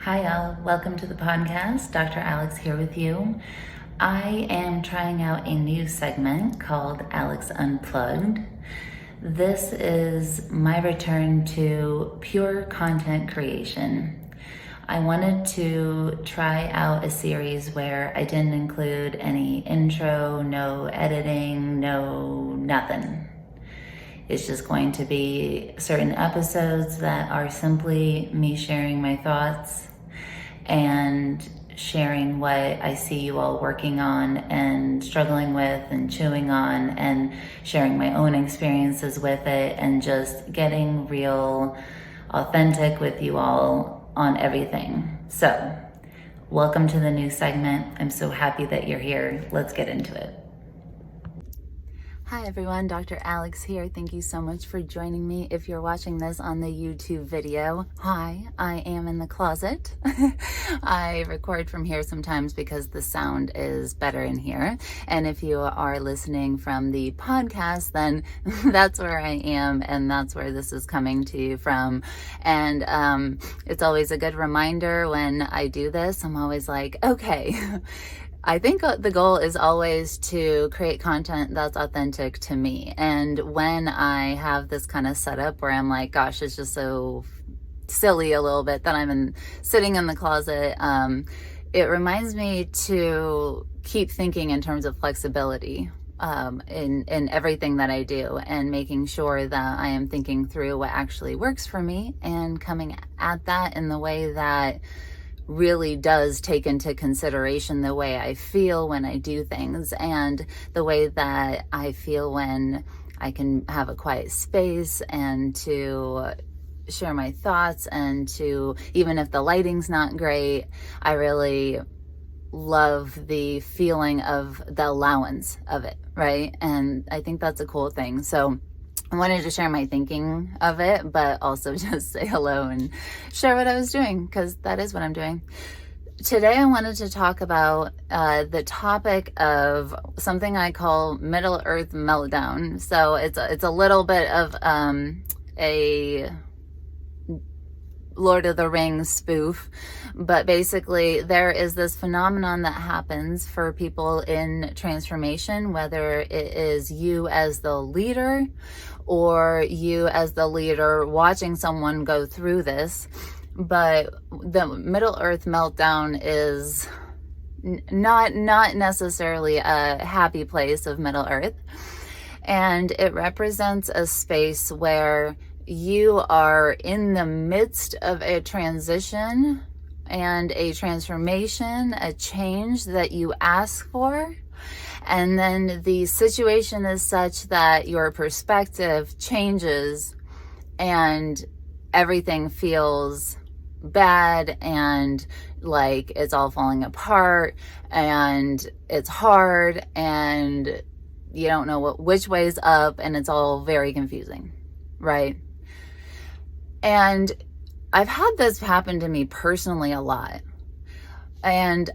Hi, all. Welcome to the podcast. Dr. Alex here with you. I am trying out a new segment called Alex Unplugged. This is my return to pure content creation. I wanted to try out a series where I didn't include any intro, no editing, no nothing. It's just going to be certain episodes that are simply me sharing my thoughts and sharing what I see you all working on and struggling with and chewing on, and sharing my own experiences with it, and just getting real, authentic with you all on everything. So, welcome to the new segment. I'm so happy that you're here. Let's get into it. Hi everyone, Dr. Alex here. Thank you so much for joining me. If you're watching this on the YouTube video, hi, I am in the closet. I record from here sometimes because the sound is better in here. And if you are listening from the podcast, then that's where I am, and that's where this is coming to you from. And it's always a good reminder when I do this. I'm always like, okay, I think the goal is always to create content that's authentic to me. And when I have this kind of setup where I'm like, gosh, it's just so silly a little bit that I'm sitting in the closet, it reminds me to keep thinking in terms of flexibility in everything that I do, and making sure that I am thinking through what actually works for me and coming at that in the way that really does take into consideration the way I feel when I do things, and the way that I feel when I can have a quiet space and to share my thoughts, and to, even if the lighting's not great, I really love the feeling of the allowance of it, right? And I think that's a cool thing. So I wanted to share my thinking of it, but also just say hello and share what I was doing, because that is what I'm doing. Today I wanted to talk about the topic of something I call Middle Earth meltdown. So it's a little bit of a Lord of the Rings spoof, but basically there is this phenomenon that happens for people in transformation, whether it is you as the leader or you as the leader watching someone go through this. But the Middle Earth meltdown is not necessarily a happy place of Middle Earth, and it represents a space where you are in the midst of a transition and a transformation, a change that you ask for. And then the situation is such that your perspective changes and everything feels bad and like it's all falling apart, and it's hard, and you don't know which way's up, and it's all very confusing, right? And I've had this happen to me personally a lot. And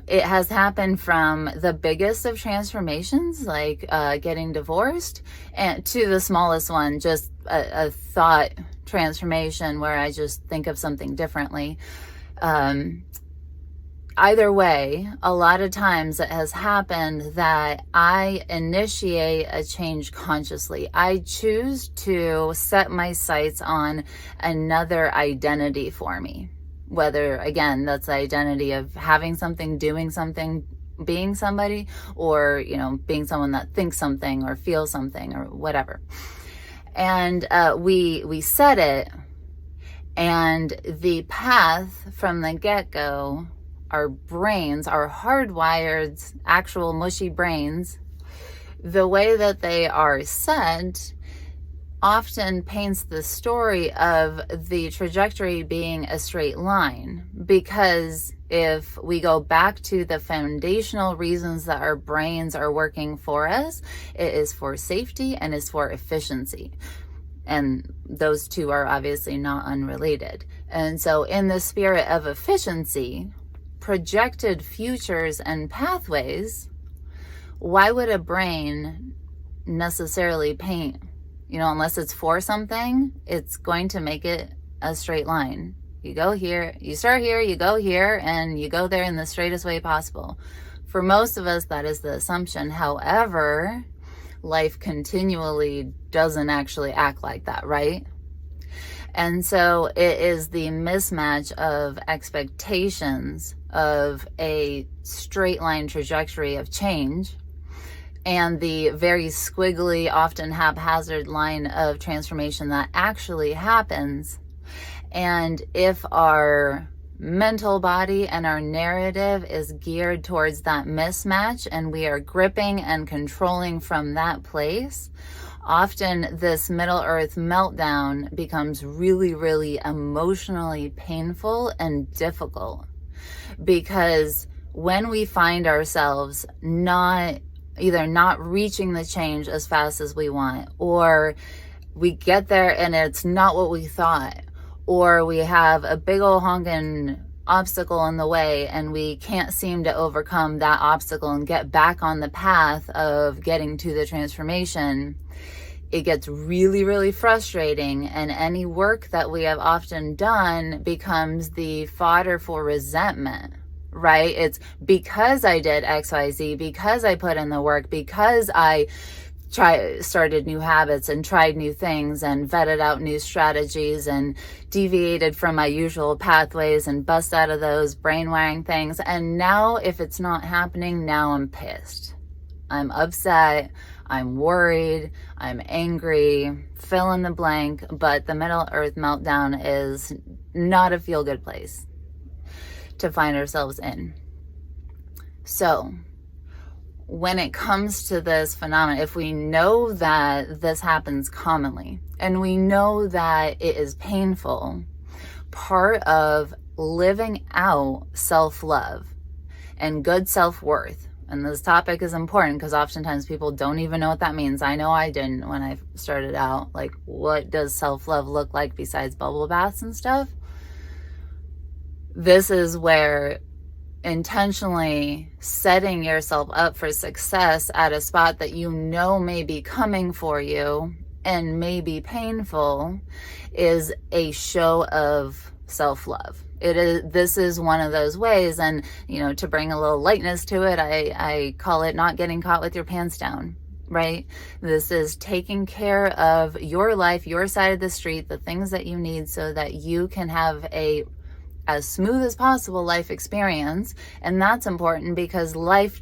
it has happened from the biggest of transformations, like getting divorced, and to the smallest one, just a thought transformation where I just think of something differently. Either way, a lot of times it has happened that I initiate a change consciously. I choose to set my sights on another identity for me. Whether, again, that's the identity of having something, doing something, being somebody, or, being someone that thinks something or feels something or whatever. And we set it, and the path from the get-go, our brains, our hardwired, actual mushy brains, the way that they are set often paints the story of the trajectory being a straight line. Because if we go back to the foundational reasons that our brains are working for us, it is for safety and is for efficiency. And those two are obviously not unrelated. And so in the spirit of efficiency, projected futures and pathways, why would a brain necessarily paint, unless it's for something, it's going to make it a straight line. You go here, you start here, you go here, and you go there in the straightest way possible. For most of us, that is the assumption. However, life continually doesn't actually act like that, right? And so it is the mismatch of expectations of a straight line trajectory of change and the very squiggly, often haphazard line of transformation that actually happens. And if our mental body and our narrative is geared towards that mismatch and we are gripping and controlling from that place, often this Middle Earth meltdown becomes really, really emotionally painful and difficult. Because when we find ourselves either not reaching the change as fast as we want, or we get there and it's not what we thought, or we have a big old honking obstacle in the way and we can't seem to overcome that obstacle and get back on the path of getting to the transformation, it gets really, really frustrating. And any work that we have often done becomes the fodder for resentment, right? It's because I did XYZ, because I put in the work, because I started new habits and tried new things and vetted out new strategies and deviated from my usual pathways and bust out of those brain wiring things. And now if it's not happening, now I'm pissed. I'm upset. I'm worried. I'm angry. Fill in the blank. But the Middle Earth meltdown is not a feel-good place to find ourselves in. So when it comes to this phenomenon, if we know that this happens commonly and we know that it is painful, part of living out self-love and good self-worth, and this topic is important because oftentimes people don't even know what that means. I know I didn't when I started out. Like, what does self-love look like besides bubble baths and stuff? This is where intentionally setting yourself up for success at a spot that you know may be coming for you and may be painful is a show of self-love. This is one of those ways, and to bring a little lightness to it, I call it not getting caught with your pants down, right? This is taking care of your life, your side of the street, the things that you need so that you can have as smooth as possible life experience. And that's important because life's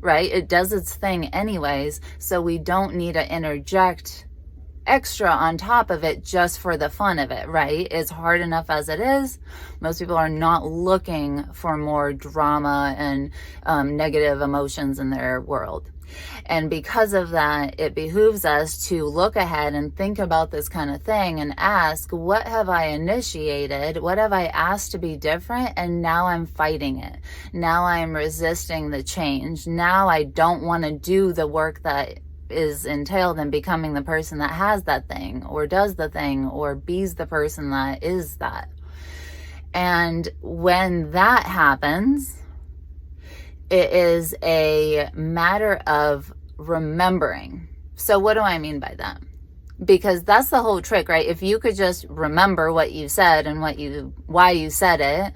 right, it does its thing anyways, so we don't need to interject extra on top of it just for the fun of it, right? It's hard enough as it is. Most people are not looking for more drama and negative emotions in their world. And because of that, it behooves us to look ahead and think about this kind of thing and ask, what have I initiated? What have I asked to be different? And now I'm fighting it. Now I'm resisting the change. Now I don't want to do the work that is entailed in becoming the person that has that thing or does the thing or be's the person that is that. And when that happens, it is a matter of remembering. So what do I mean by that? Because that's the whole trick, right? If you could just remember what you said and why you said it,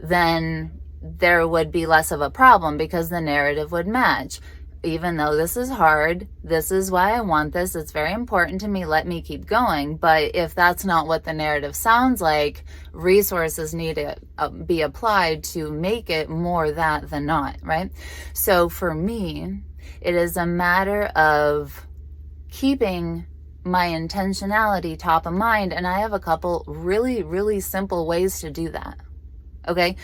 then there would be less of a problem because the narrative would match. Even though this is hard, this is why I want this, it's very important to me, let me keep going. But if that's not what the narrative sounds like, resources need to be applied to make it more that than not, right? So for me, it is a matter of keeping my intentionality top of mind. And I have a couple really, really simple ways to do that, okay?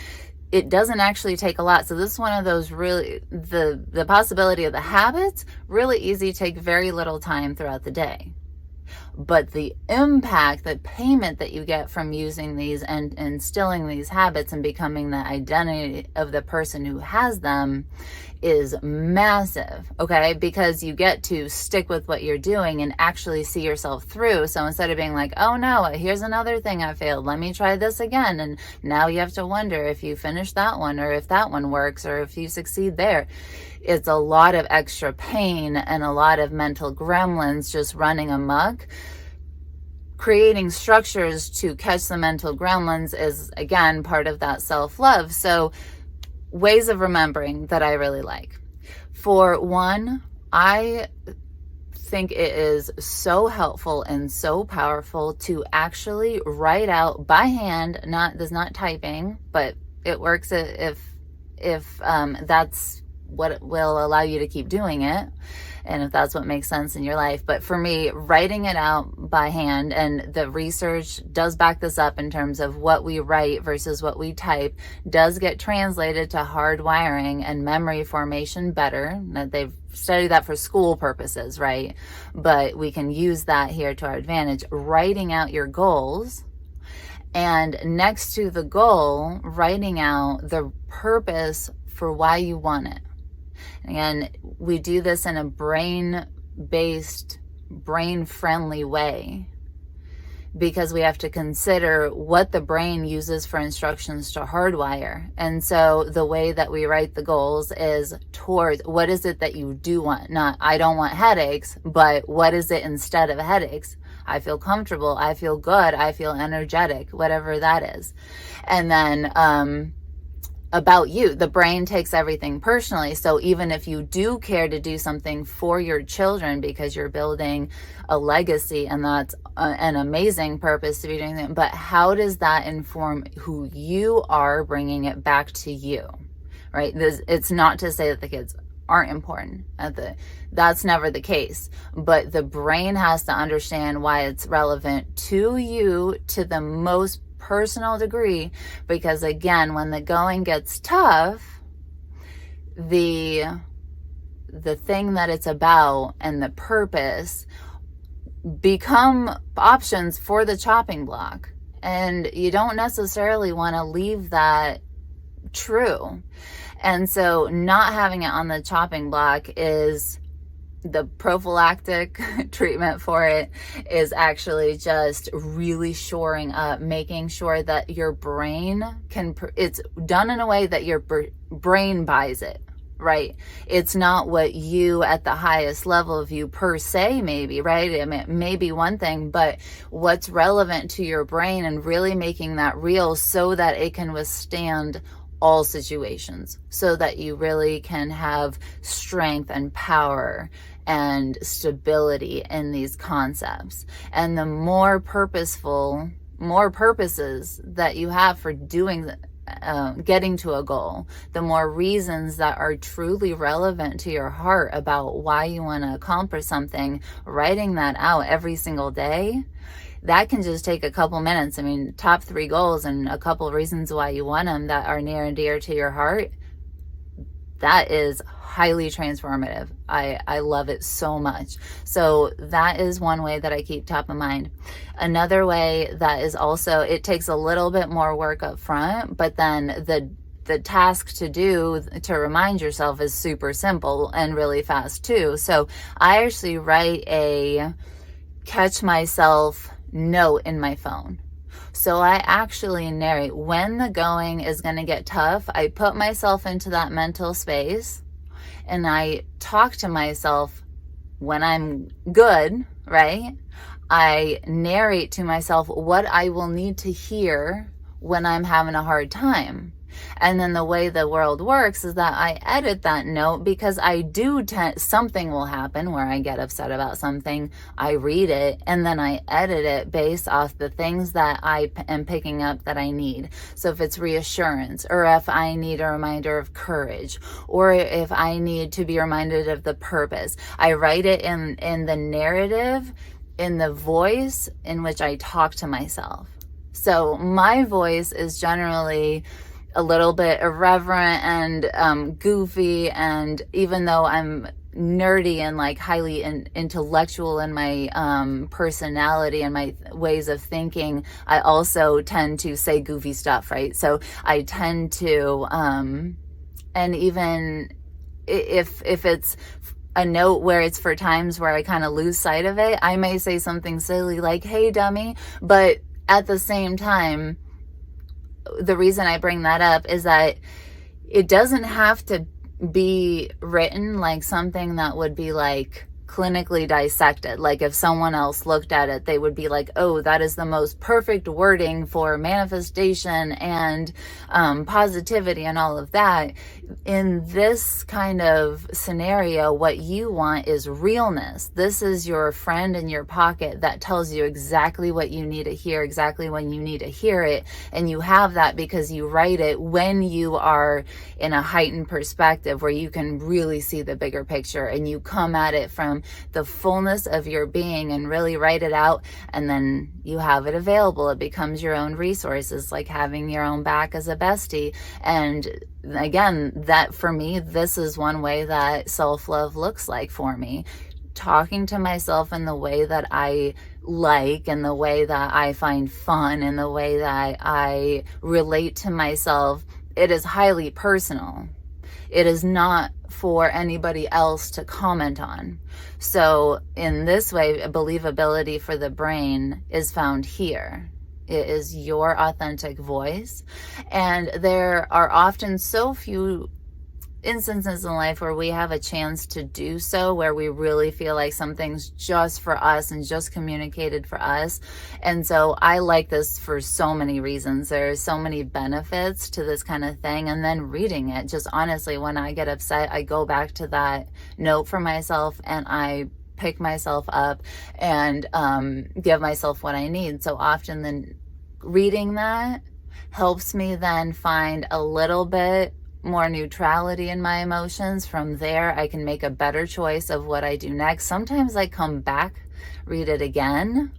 It doesn't actually take a lot. So this is one of those really, the possibility of the habits, really easy, take very little time throughout the day. But the impact, the payment that you get from using these and instilling these habits and becoming the identity of the person who has them is massive, okay? Because you get to stick with what you're doing and actually see yourself through. So instead of being like, oh no, here's another thing I failed, let me try this again. And now you have to wonder if you finish that one or if that one works or if you succeed there. It's a lot of extra pain and a lot of mental gremlins just running amok. creating structures to catch the mental gremlins is, again, part of that self-love. So ways of remembering that I really like. For one, I think it is so helpful and so powerful to actually write out by hand, there's not typing, but it works if that's what will allow you to keep doing it, and if that's what makes sense in your life. But for me, writing it out by hand, and the research does back this up in terms of what we write versus what we type, does get translated to hardwiring and memory formation better. They've studied that for school purposes, right? But we can use that here to our advantage. Writing out your goals, and next to the goal, writing out the purpose for why you want it. And we do this in a brain-based, brain-friendly way, because we have to consider what the brain uses for instructions to hardwire. And so the way that we write the goals is towards what is it that you do want? Not, I don't want headaches, but what is it instead of headaches? I feel comfortable, I feel good, I feel energetic, whatever that is. And then about you, the brain takes everything personally. So even if you do care to do something for your children because you're building a legacy, and that's an amazing purpose to be doing that, but how does that inform who you are, bringing it back to you, right? It's not to say that the kids aren't important. That's never the case. But the brain has to understand why it's relevant to you to the most personal degree, because again, when the going gets tough, the thing that it's about and the purpose become options for the chopping block. And you don't necessarily want to leave that true. And so not having it on the chopping block is the prophylactic treatment for it, is actually just really shoring up, making sure that your brain it's done in a way that your brain buys it, right? It's not what you at the highest level of you per se, maybe, right? I mean, it may be one thing, but what's relevant to your brain, and really making that real so that it can withstand all situations, so that you really can have strength and power and stability in these concepts. And the more purposeful, more purposes that you have for doing getting to a goal, the more reasons that are truly relevant to your heart about why you want to accomplish something, writing that out every single day, that can just take a couple minutes. I mean, top 3 goals and a couple reasons why you want them that are near and dear to your heart, that is highly transformative. I love it so much. So that is one way that I keep top of mind. Another way that is also, it takes a little bit more work up front, but then the task to do to remind yourself is super simple and really fast too. So I actually write a catch myself note in my phone. So I actually narrate when the going is going to get tough. I put myself into that mental space and I talk to myself when I'm good, right? I narrate to myself what I will need to hear when I'm having a hard time. And then the way the world works is that I edit that note, because I do something will happen where I get upset about something. I read it and then I edit it based off the things that I am picking up that I need. So if it's reassurance, or if I need a reminder of courage, or if I need to be reminded of the purpose, I write it in the narrative, in the voice in which I talk to myself. So my voice is generally a little bit irreverent and goofy, and even though I'm nerdy and like highly intellectual in my personality and my ways of thinking, I also tend to say goofy stuff, right? So I tend to and even if it's a note where it's for times where I kind of lose sight of it, I may say something silly like, hey dummy, but at the same time, the reason I bring that up is that it doesn't have to be written like something that would be like clinically dissected. Like if someone else looked at it, they would be like, oh, that is the most perfect wording for manifestation and positivity and all of that. In this kind of scenario, what you want is realness. This is your friend in your pocket that tells you exactly what you need to hear, exactly when you need to hear it. And you have that because you write it when you are in a heightened perspective where you can really see the bigger picture, and you come at it from the fullness of your being and really write it out, and then you have it available. It becomes your own resource. It's like having your own back as a bestie. And again, that for me, this is one way that self-love looks like for me. Talking to myself in the way that I like, and the way that I find fun, and the way that I relate to myself. It is highly personal. It is not for anybody else to comment on. So in this way, believability for the brain is found here. It is your authentic voice. And there are often so few instances in life where we have a chance to do so, where we really feel like something's just for us and just communicated for us. And so I like this for so many reasons. There's so many benefits to this kind of thing. And then reading it, just honestly, when I get upset, I go back to that note for myself and I pick myself up and give myself what I need. So often then reading that helps me then find a little bit more neutrality in my emotions. From there, I can make a better choice of what I do next. Sometimes I come back, read it again,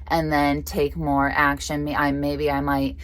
and then take more action. Maybe I might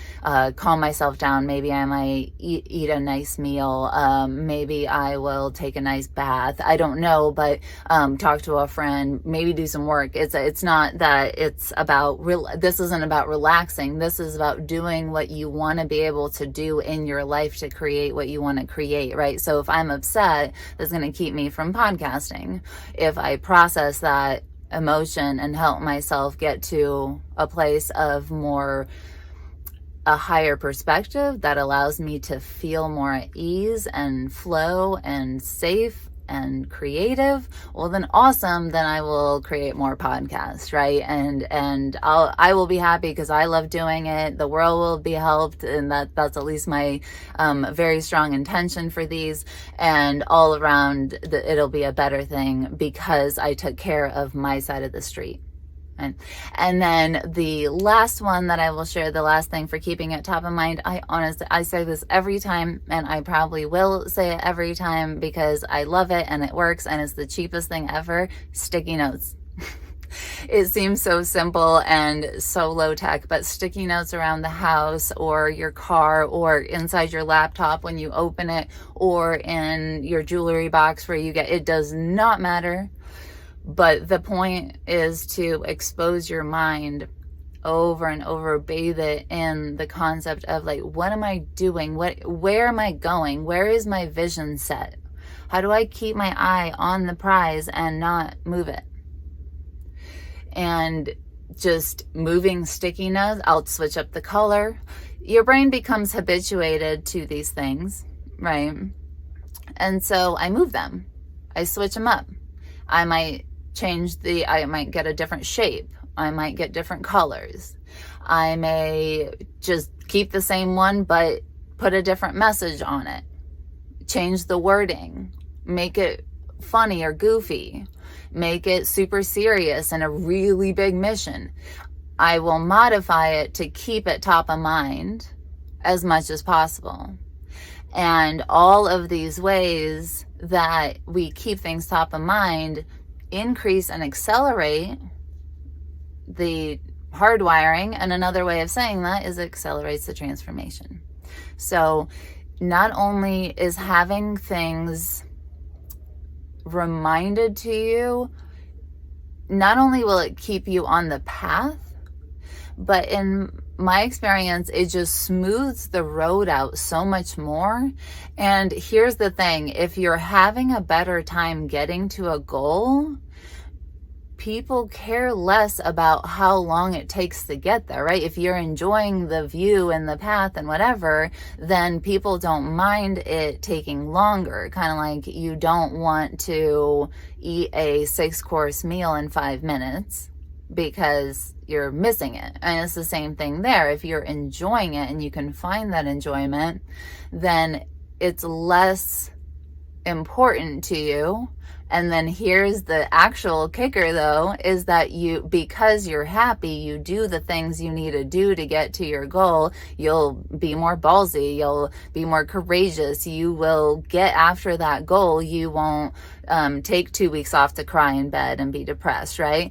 calm myself down. Maybe I might eat a nice meal. Maybe I will take a nice bath. I don't know, but talk to a friend. Maybe do some work. It's not that it's about this isn't about relaxing. This is about doing what you want to be able to do in your life to create what you want to create, right? So if I'm upset, that's going to keep me from podcasting. If I process that emotion and help myself get to a place of a higher perspective that allows me to feel more at ease and flow and safe and creative, well then awesome, then I will create more podcasts, right? And I will be happy because I love doing it. The world will be helped, and that's at least my very strong intention for these. And all around, it'll be a better thing because I took care of my side of the street. And then the last one that I will share, the last thing for keeping it top of mind, I say this every time, and I probably will say it every time because I love it and it works and it's the cheapest thing ever: sticky notes. It seems so simple and so low tech, but sticky notes around the house or your car or inside your laptop when you open it, or in your jewelry box where you get, it does not matter. But the point is to expose your mind over and over, bathe it in the concept of like, what am I doing? Where am I going? Where is my vision set? How do I keep my eye on the prize and not move it? And just moving sticky notes, I'll switch up the color. Your brain becomes habituated to these things, right? And so I move them. I switch them up. I might I might get a different shape. I might get different colors. I may just keep the same one, but put a different message on it. Change the wording. Make it funny or goofy. Make it super serious and a really big mission. I will modify it to keep it top of mind as much as possible. And all of these ways that we keep things top of mind increase and accelerate the hardwiring. And another way of saying that is it accelerates the transformation. So not only is having things reminded to you, not only will it keep you on the path, but in my experience, it just smooths the road out so much more. And here's the thing, if you're having a better time getting to a goal, people care less about how long it takes to get there, right? If you're enjoying the view and the path and whatever, then people don't mind it taking longer. Kind of like you don't want to eat a 6-course meal in 5 minutes because you're missing it. And it's the same thing there. If you're enjoying it and you can find that enjoyment, then it's less important to you. And then here's the actual kicker though, is that because you're happy, you do the things you need to do to get to your goal. You'll be more ballsy, you'll be more courageous, you will get after that goal. You won't take 2 weeks off to cry in bed and be depressed, right?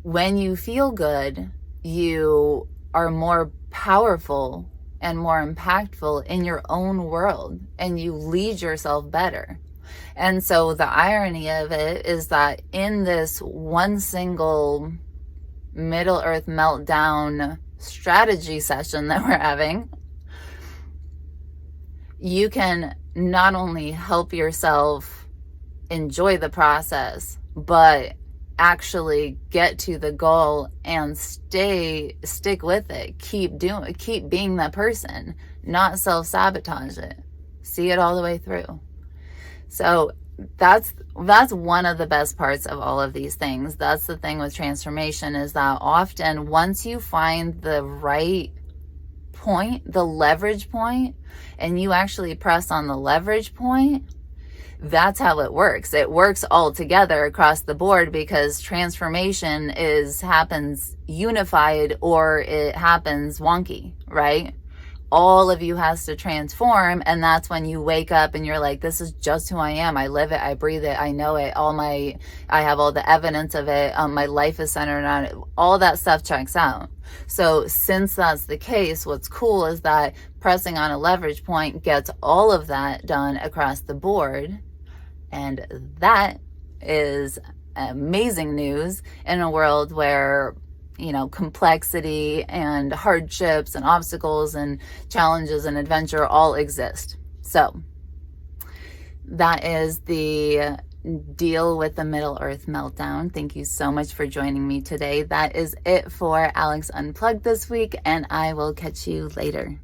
When you feel good, you are more powerful and more impactful in your own world, and you lead yourself better. And so the irony of it is that in this one single Middle Earth meltdown strategy session that we're having, you can not only help yourself enjoy the process, but actually get to the goal and stick with it. Keep being that person, not self-sabotage it. See it all the way through. So that's one of the best parts of all of these things. That's the thing with transformation, is that often once you find the right point, the leverage point, and you actually press on the leverage point, that's how it works. It works all together across the board, because transformation happens unified or it happens wonky, right? All of you has to transform, and that's when you wake up and you're like, this is just who I am. I live it, I breathe it, I know it. I have all the evidence of it. My life is centered on it. All that stuff checks out. So since that's the case, what's cool is that pressing on a leverage point gets all of that done across the board. And that is amazing news in a world where, you know, complexity and hardships and obstacles and challenges and adventure all exist. So that is the deal with the Middle Earth meltdown. Thank you so much for joining me today. That is it for Alex Unplugged this week, and I will catch you later.